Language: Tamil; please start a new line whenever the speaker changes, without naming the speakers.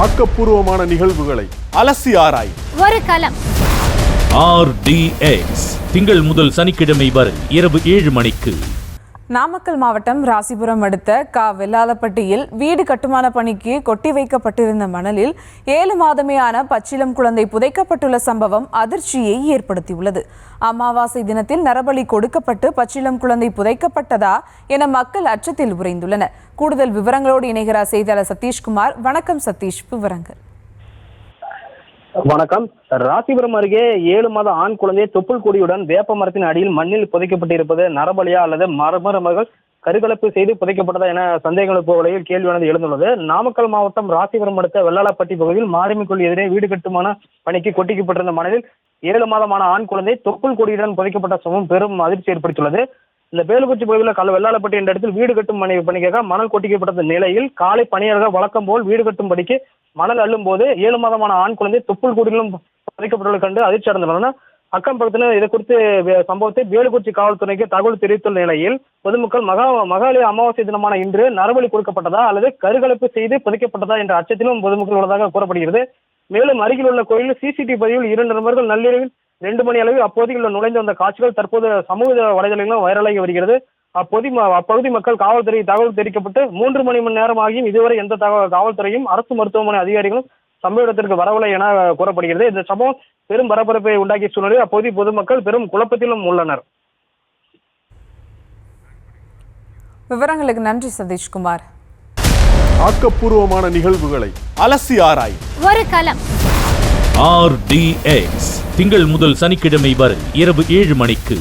ஆக்கப்பூர்வமான நிகழ்வுகளை அலசி ஆராய்
ஒரு களம்.
RDX திங்கள் முதல் சனிக்கிழமை வரை இரவு 7 மணிக்கு.
நாமக்கல் மாவட்டம் ராசிபுரம் அடுத்த வெள்ளாளப்பட்டியில் வீடு கட்டுமான பணிக்கு கொட்டி வைக்கப்பட்டிருந்த மணலில் 7 மாதமே ஆன பச்சிளம் குழந்தை புதைக்கப்பட்டுள்ள சம்பவம் அதிர்ச்சியை ஏற்படுத்தியுள்ளது. அமாவாசை தினத்தில் நரபலி கொடுக்கப்பட்டு பச்சிளம் குழந்தை புதைக்கப்பட்டதா என மக்கள் அச்சத்தில் உறைந்துள்ளனர். கூடுதல் விவரங்களோடு இணைகிறார் செய்தியாளர் சதீஷ்குமார். வணக்கம் சதீஷ், விவரங்கள்.
வணக்கம். ராசிபுரம் அருகே 7 மாத ஆண் குழந்தை தொப்புள் கொடியுடன் வேப்ப மரத்தின் அடியில் மண்ணில் புதைக்கப்பட்டிருப்பது நரபலியா அல்லது மர்மர்கள் கருக்கலைப்பு செய்து புதைக்கப்பட்டதா என சந்தேகங்கள் போவதையில் கேள்வியானது எழுந்துள்ளது. நாமக்கல் மாவட்டம் ராசிபுரம் அடுத்த வெள்ளாளப்பட்டி பகுதியில் மாரிமிக்குள் எதிரே வீடு கட்டுமான பணிக்கு கொட்டிக்கப்பட்டிருந்த மணலில் 7 மாதமான ஆண் குழந்தை தொப்புள் கொடியுடன் புதைக்கப்பட்ட சம்பவம் பெரும் அதிர்ச்சி ஏற்படுத்தியுள்ளது. இந்த பேலுக்குச்சி பகுதியில் வெள்ளாளப்பட்டி என்ற இடத்தில் வீடு கட்டும் பணிக்காக மணல் கொட்டிக்கப்பட்ட நிலையில் காலை பணியாளர்கள் வழக்கம் போல் வீடு கட்டும் படிக்கு மணல் அள்ளும் போது 7 மாதமான ஆண் குழந்தை தொப்புள் கொடியிலும் புதைக்கப்பட்டுள்ளதை கண்டு அதிர்ச்சி அடைந்துள்ளனர். அக்கம் பக்கத்தினர் இதை குறித்து சம்பவத்தை வேலுக்குச்சி காவல்துறைக்கு தகவல் தெரிவித்துள்ள நிலையில் பொதுமக்கள் மகாலய அமாவாசை தினமான இன்று நரபலி கொடுக்கப்பட்டதா அல்லது கருகலைப்பு செய்து புதைக்கப்பட்டதா என்ற அச்சத்திலும் பொதுமக்கள் உள்ளதாக கூறப்படுகிறது. மேலும் அருகில் உள்ள கோயிலில் CCTV பதிவில் 2 நபர்கள் நள்ளிரவில் 2 மணி அளவில் அப்போதையில் நுழைந்து வந்த காட்சிகள் தற்போது சமூக வலைதளங்களிலும் வைரலாகி வருகிறது. அப்பகுதி மக்கள் காவல்துறை தகவல் தெரிவிக்கப்பட்டு 3 மணி நேரமாகியும் இதுவரை எந்த காவல்துறையும் அரசு மருத்துவமனை அதிகாரிகளும் சம்பவ இடத்திற்கு வரவில்லை என கூறப்படுகிறது. இந்த சம்பவம் பெரும் பரபரப்பை உண்டாக்கிய சூழ்நிலையில் அப்போது பொதுமக்கள் பெரும் குழப்பத்திலும் உள்ளனர்.
விவரங்களுக்கு நன்றி சதீஷ்குமார்.
ஆக்கப்பூர்வமான நிகழ்வுகளை அலசி ஆராய்
ஒரு களம்.
RDX திங்கள் முதல் சனிக்கிழமை வரை இரவு 7 மணிக்கு.